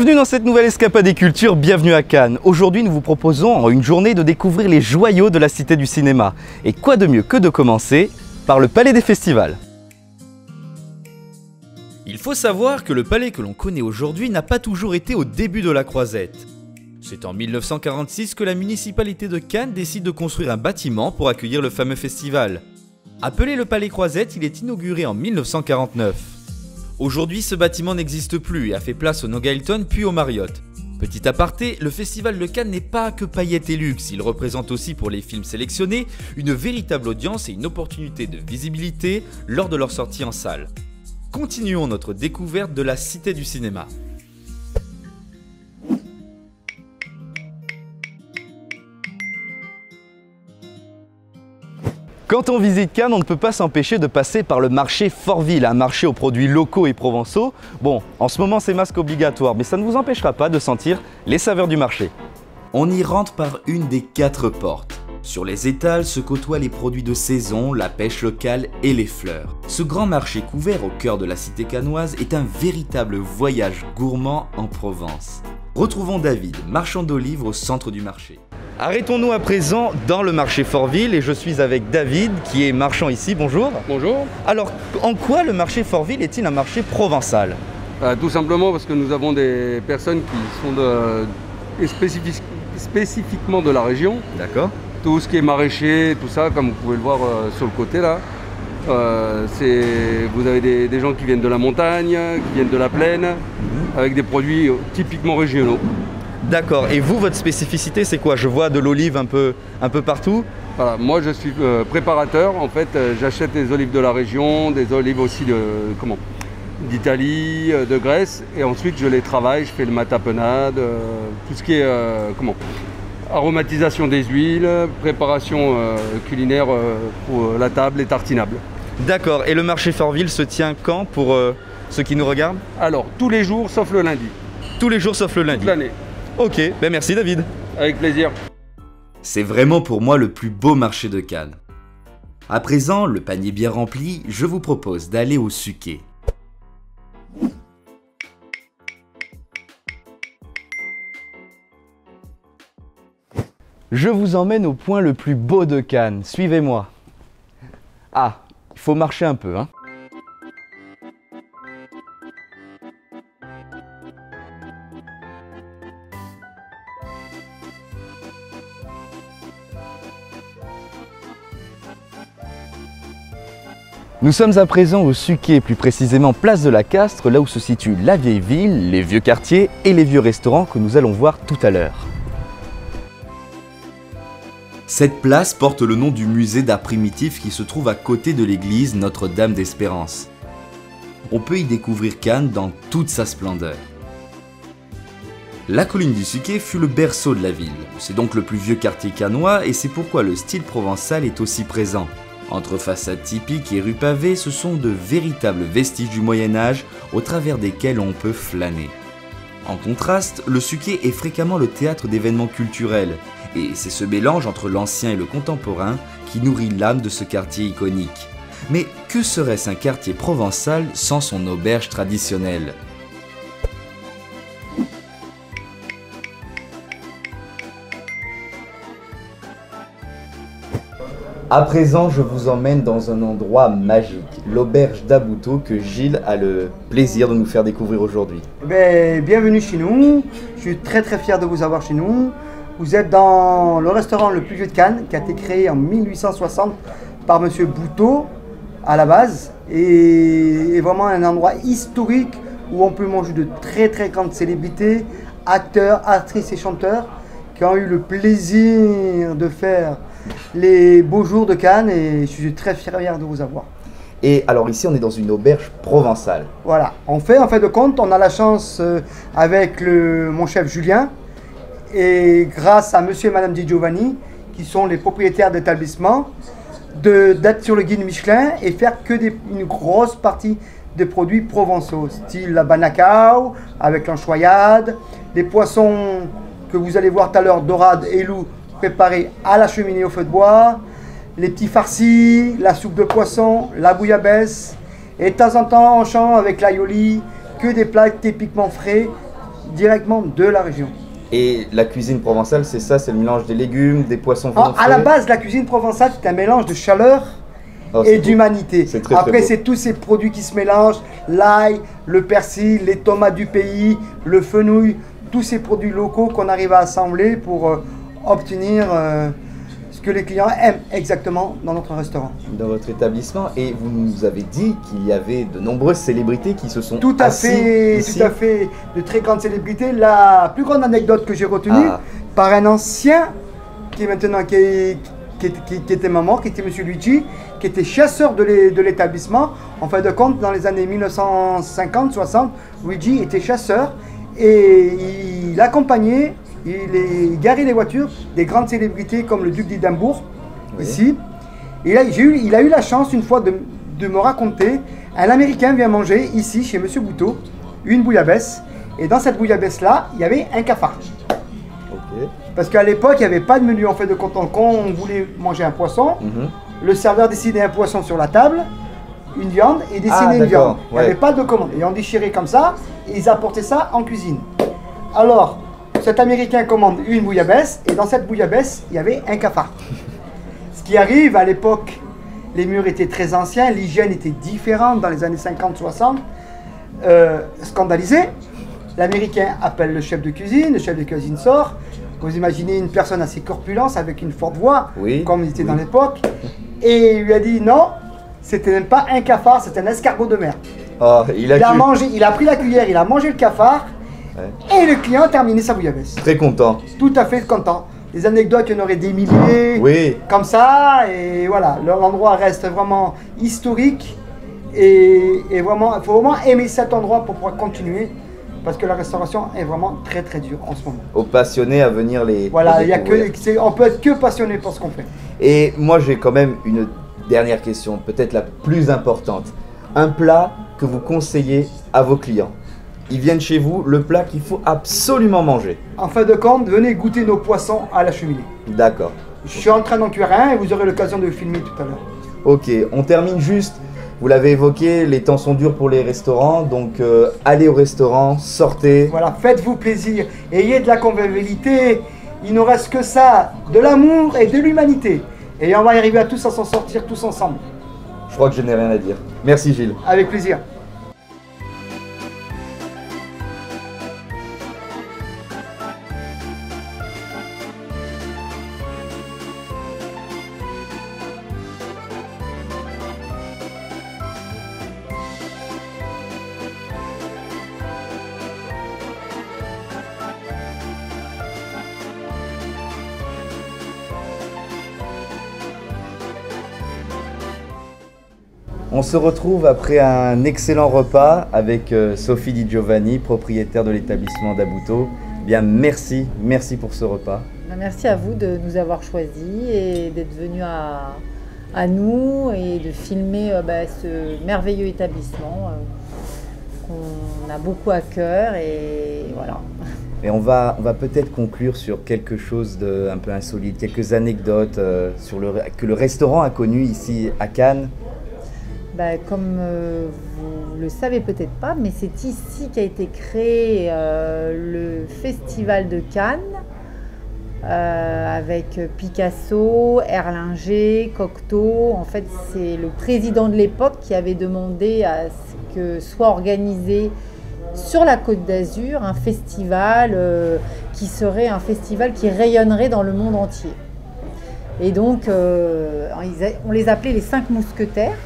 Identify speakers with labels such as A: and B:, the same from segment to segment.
A: Bienvenue dans cette nouvelle escapade des cultures, bienvenue à Cannes. Aujourd'hui, nous vous proposons en une journée de découvrir les joyaux de la Cité du cinéma. Et quoi de mieux que de commencer par le Palais des Festivals. Il faut savoir que le palais que l'on connaît aujourd'hui n'a pas toujours été au début de la croisette. C'est en 1946 que la municipalité de Cannes décide de construire un bâtiment pour accueillir le fameux festival. Appelé le Palais Croisette, il est inauguré en 1949. Aujourd'hui, ce bâtiment n'existe plus et a fait place au Noga Hilton puis au Marriott. Petit aparté, le Festival de Cannes n'est pas que paillettes et luxe, il représente aussi pour les films sélectionnés une véritable audience et une opportunité de visibilité lors de leur sortie en salle. Continuons notre découverte de la Cité du cinéma. Quand on visite Cannes, on ne peut pas s'empêcher de passer par le marché Fortville, un marché aux produits locaux et provençaux. Bon, en ce moment c'est masque obligatoire, mais ça ne vous empêchera pas de sentir les saveurs du marché. On y rentre par une des 4 portes. Sur les étals se côtoient les produits de saison, la pêche locale et les fleurs. Ce grand marché couvert au cœur de la cité cannoise est un véritable voyage gourmand en Provence. Retrouvons David, marchand d'olives au centre du marché. Arrêtons-nous à présent dans le marché Fortville et je suis avec David qui est marchand ici, bonjour.
B: Bonjour.
A: Alors, en quoi le marché Fortville est-il un marché provençal?
B: Tout simplement parce que nous avons des personnes qui sont spécifiquement de la région.
A: D'accord.
B: Tout ce qui est maraîcher, tout ça, comme vous pouvez le voir sur le côté là. Vous avez des gens qui viennent de la montagne, qui viennent de la plaine, avec des produits typiquement régionaux.
A: D'accord, et vous, votre spécificité c'est quoi? Je vois de l'olive un peu partout.
B: Voilà, moi je suis préparateur, en fait j'achète des olives de la région, des olives aussi d'Italie, de Grèce, et ensuite je les travaille, je fais le matapenade, tout ce qui est aromatisation des huiles, préparation culinaire pour la table et tartinable.
A: D'accord, et le marché Fortville se tient quand pour ceux qui nous regardent?
B: Alors, tous les jours sauf le lundi.
A: Tous les jours sauf le lundi?
B: Toute l'année.
A: Ok, ben merci David.
B: Avec plaisir.
A: C'est vraiment pour moi le plus beau marché de Cannes. À présent, le panier bien rempli, je vous propose d'aller au Suquet. Je vous emmène au point le plus beau de Cannes, suivez-moi. Ah, il faut marcher un peu, hein. Nous sommes à présent au Suquet, plus précisément place de la Castre, là où se situe la vieille ville, les vieux quartiers et les vieux restaurants que nous allons voir tout à l'heure. Cette place porte le nom du musée d'art primitif qui se trouve à côté de l'église Notre-Dame d'Espérance. On peut y découvrir Cannes dans toute sa splendeur. La colline du Suquet fut le berceau de la ville. C'est donc le plus vieux quartier cannois et c'est pourquoi le style provençal est aussi présent. Entre façades typiques et rues pavées, ce sont de véritables vestiges du Moyen-Âge au travers desquels on peut flâner. En contraste, le Suquet est fréquemment le théâtre d'événements culturels, et c'est ce mélange entre l'ancien et le contemporain qui nourrit l'âme de ce quartier iconique. Mais que serait-ce un quartier provençal sans son auberge traditionnelle ? À présent, je vous emmène dans un endroit magique, l'auberge d'Abouto que Gilles a le plaisir de nous faire découvrir aujourd'hui.
C: Bienvenue chez nous, je suis très fier de vous avoir chez nous. Vous êtes dans le restaurant le plus vieux de Cannes qui a été créé en 1860 par Monsieur Bouteau à la base et vraiment un endroit historique où on peut manger de très grandes célébrités, acteurs, actrices et chanteurs qui ont eu le plaisir de faire les beaux jours de Cannes et je suis très fier de vous avoir.
A: Et alors ici on est dans une auberge provençale.
C: Voilà, en fait de compte, on a la chance avec mon chef Julien et grâce à monsieur et madame Di Giovanni qui sont les propriétaires d'établissement d'être sur le guide Michelin et faire que une grosse partie des produits provençaux, style la banacao avec l'anchoyade, des poissons que vous allez voir tout à l'heure, dorade et loup, préparés à la cheminée au feu de bois, les petits farcis, la soupe de poisson, la bouillabaisse, et de temps en temps on change avec l'aïoli, que des plats typiquement frais directement de la région.
A: Et la cuisine provençale, c'est ça, c'est le mélange des légumes, des poissons
C: Alors, à la base, la cuisine provençale, c'est un mélange de chaleur et d'humanité. Après, c'est tous ces produits qui se mélangent, l'ail, le persil, les tomates du pays, le fenouil, tous ces produits locaux qu'on arrive à assembler pour obtenir ce que les clients aiment exactement dans notre restaurant.
A: Dans votre établissement. Et vous nous avez dit qu'il y avait de nombreuses célébrités qui se sont
C: Tout à fait, de très grandes célébrités. La plus grande anecdote que j'ai retenue par un ancien qui est maintenant qui était maman, qui était Monsieur Luigi, qui était chasseur de l'établissement. En fin de compte, dans les années 1950-60, Luigi était chasseur et il accompagnait, il garait les voitures des grandes célébrités comme le duc d'Édimbourg, ici. Et là, il a eu la chance une fois de me raconter, un Américain vient manger ici, chez Monsieur Bouteau, une bouillabaisse. Et dans cette bouillabaisse-là, il y avait un cafard. Parce qu'à l'époque, il n'y avait pas de menu en fait de compte. Quand on voulait manger un poisson, le serveur décidait un poisson sur la table, une viande, et dessinait une viande. Il n'y avait pas de commande. Et on déchirait comme ça, et ils apportaient ça en cuisine. Alors, cet Américain commande une bouillabaisse, et dans cette bouillabaisse, il y avait un cafard. Ce qui arrive, à l'époque, les murs étaient très anciens, l'hygiène était différente dans les années 50-60. Scandalisé, l'Américain appelle le chef de cuisine sort. Vous imaginez une personne assez corpulente avec une forte voix, comme il était dans l'époque, et il lui a dit non, c'était même pas un cafard, c'était un escargot de mer. Il a pris la cuillère, il a mangé le cafard, et le client a terminé sa bouillabaisse.
A: Très content.
C: Tout à fait content. Les anecdotes, il y en aurait des milliers, comme ça, et voilà, l'endroit reste vraiment historique, et vraiment, il faut vraiment aimer cet endroit pour pouvoir continuer. Parce que la restauration est vraiment très très dure en ce moment. Aux passionnés à venir les... Voilà, on peut être que passionné pour ce qu'on fait.
A: Et moi j'ai quand même une dernière question, peut-être la plus importante. Un plat que vous conseillez à vos clients. Ils viennent chez vous, le plat qu'il faut absolument manger.
C: En fin de compte, venez goûter nos poissons à la cheminée.
A: D'accord.
C: Je suis en train d'en cuire un et vous aurez l'occasion de le filmer tout à l'heure.
A: Ok, on termine juste. Vous l'avez évoqué, les temps sont durs pour les restaurants, donc allez au restaurant, sortez.
C: Voilà, faites-vous plaisir, ayez de la convivialité, il ne reste que ça, de l'amour et de l'humanité. Et on va y arriver à tous à s'en sortir tous ensemble.
A: Je crois que je n'ai rien à dire. Merci Gilles.
C: Avec plaisir.
A: On se retrouve après un excellent repas avec Sophie Di Giovanni, propriétaire de l'établissement d'Abouto. Bien, merci pour ce repas.
D: Merci à vous de nous avoir choisis et d'être venus à nous et de filmer ce merveilleux établissement qu'on a beaucoup à cœur et voilà.
A: Et on va peut-être conclure sur quelque chose d'un peu insolite, quelques anecdotes que le restaurant a connu ici à Cannes.
D: Comme vous le savez peut-être pas, mais c'est ici qu'a été créé le Festival de Cannes avec Picasso, Erlinger, Cocteau. En fait, c'est le président de l'époque qui avait demandé à ce que soit organisé sur la Côte d'Azur un festival qui serait un festival qui rayonnerait dans le monde entier. Et donc, on les appelait les 5 mousquetaires.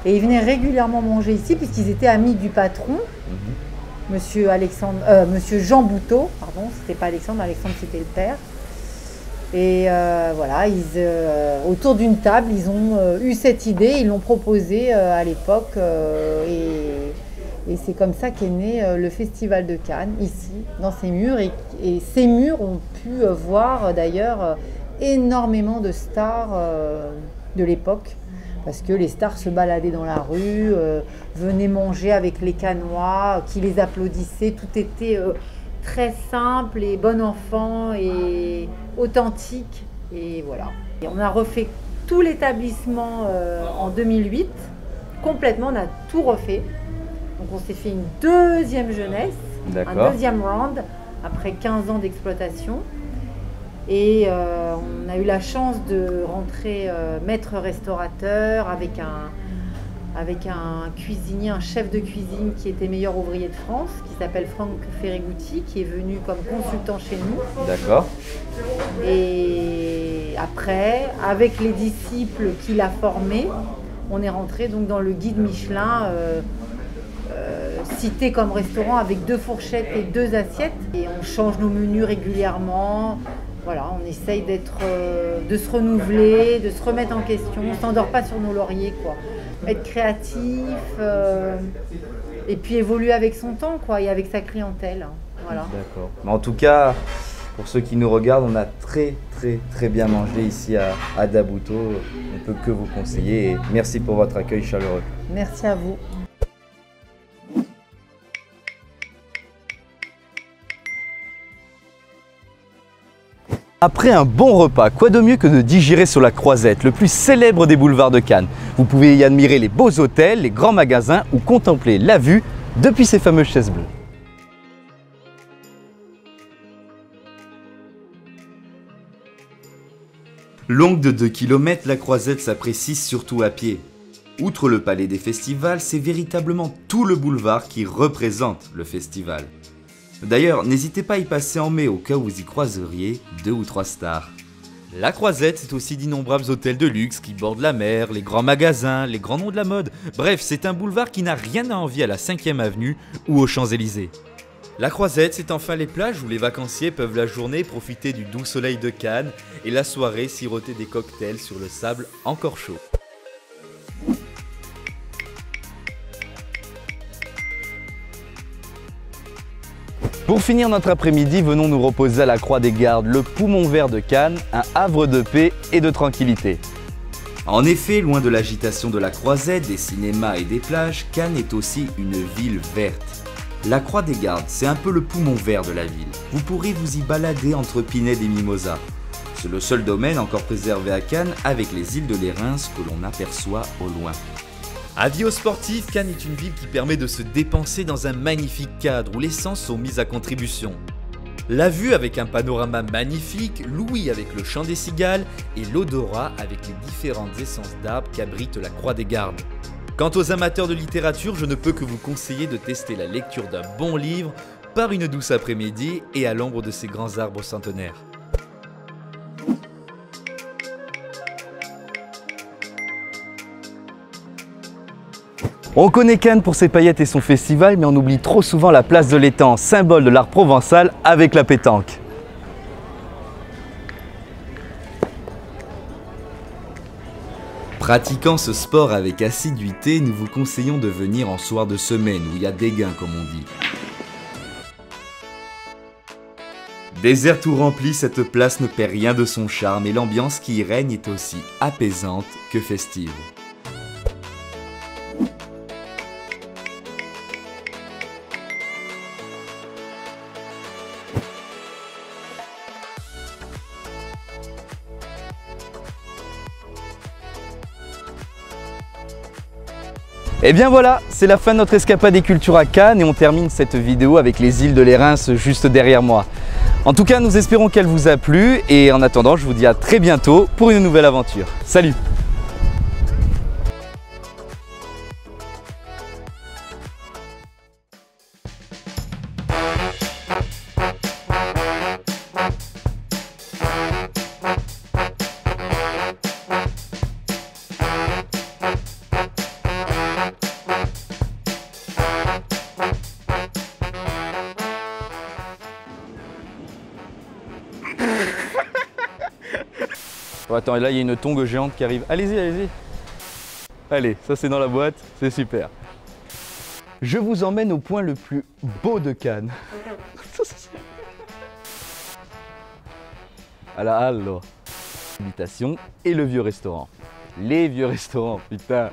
D: Et ils venaient régulièrement manger ici puisqu'ils étaient amis du patron, monsieur Jean Bouteau, pardon, c'était pas Alexandre c'était le père. Et voilà, autour d'une table, ils ont eu cette idée, ils l'ont proposée à l'époque et c'est comme ça qu'est né le Festival de Cannes, ici, dans ces murs. Et ces murs ont pu voir d'ailleurs énormément de stars de l'époque. Parce que les stars se baladaient dans la rue, venaient manger avec les Cannois, qui les applaudissaient. Tout était très simple et bon enfant et authentique. Et voilà. Et on a refait tout l'établissement en 2008. Complètement, on a tout refait. Donc on s'est fait une deuxième jeunesse.
A: D'accord.
D: Un deuxième round après 15 ans d'exploitation. Et on a eu la chance de rentrer maître restaurateur avec un cuisinier, un chef de cuisine qui était meilleur ouvrier de France, qui s'appelle Franck Ferrigouti, qui est venu comme consultant chez nous.
A: D'accord.
D: Et après, avec les disciples qu'il a formés, on est rentré donc dans le guide Michelin, cité comme restaurant avec 2 fourchettes et 2 assiettes. Et on change nos menus régulièrement. Voilà, on essaye de se renouveler, de se remettre en question. On ne s'endort pas sur nos lauriers, quoi. Être créatif et puis évoluer avec son temps, quoi, et avec sa clientèle. Voilà.
A: D'accord. Mais en tout cas, pour ceux qui nous regardent, on a très bien mangé ici à Dabouto. On ne peut que vous conseiller et merci pour votre accueil chaleureux.
D: Merci à vous.
A: Après un bon repas, quoi de mieux que de digérer sur la Croisette, le plus célèbre des boulevards de Cannes. Vous pouvez y admirer les beaux hôtels, les grands magasins ou contempler la vue depuis ces fameuses chaises bleues. Longue de 2 km, la Croisette s'apprécie surtout à pied. Outre le palais des festivals, c'est véritablement tout le boulevard qui représente le festival. D'ailleurs, n'hésitez pas à y passer en mai au cas où vous y croiseriez 2 ou 3 stars. La Croisette, c'est aussi d'innombrables hôtels de luxe qui bordent la mer, les grands magasins, les grands noms de la mode. Bref, c'est un boulevard qui n'a rien à envier à la 5e avenue ou aux Champs-Élysées. La Croisette, c'est enfin les plages où les vacanciers peuvent la journée profiter du doux soleil de Cannes et la soirée siroter des cocktails sur le sable encore chaud. Pour finir notre après-midi, venons nous reposer à la Croix des Gardes, le poumon vert de Cannes, un havre de paix et de tranquillité. En effet, loin de l'agitation de la Croisette, des cinémas et des plages, Cannes est aussi une ville verte. La Croix des Gardes, c'est un peu le poumon vert de la ville. Vous pourrez vous y balader entre Pinède et Mimosas. C'est le seul domaine encore préservé à Cannes avec les îles de Lérins que l'on aperçoit au loin. Avis aux sportifs, Cannes est une ville qui permet de se dépenser dans un magnifique cadre où les sens sont mis à contribution. La vue avec un panorama magnifique, l'ouïe avec le chant des cigales et l'odorat avec les différentes essences d'arbres qu'abrite la Croix des Gardes. Quant aux amateurs de littérature, je ne peux que vous conseiller de tester la lecture d'un bon livre par une douce après-midi et à l'ombre de ces grands arbres centenaires. On connaît Cannes pour ses paillettes et son festival, mais on oublie trop souvent la place de l'étang, symbole de l'art provençal avec la pétanque. Pratiquant ce sport avec assiduité, nous vous conseillons de venir en soir de semaine où il y a des gains comme on dit. Désert tout rempli, cette place ne perd rien de son charme et l'ambiance qui y règne est aussi apaisante que festive. Et bien voilà, c'est la fin de notre escapade des cultures à Cannes et on termine cette vidéo avec les îles de Lérins juste derrière moi. En tout cas, nous espérons qu'elle vous a plu et en attendant, je vous dis à très bientôt pour une nouvelle aventure. Salut! Oh, attends, là il y a une tongue géante qui arrive. Allez-y, allez-y. Allez, ça c'est dans la boîte, c'est super. Je vous emmène au point le plus beau de Cannes. À la halle, l'habitation et le vieux restaurant. Les vieux restaurants, putain.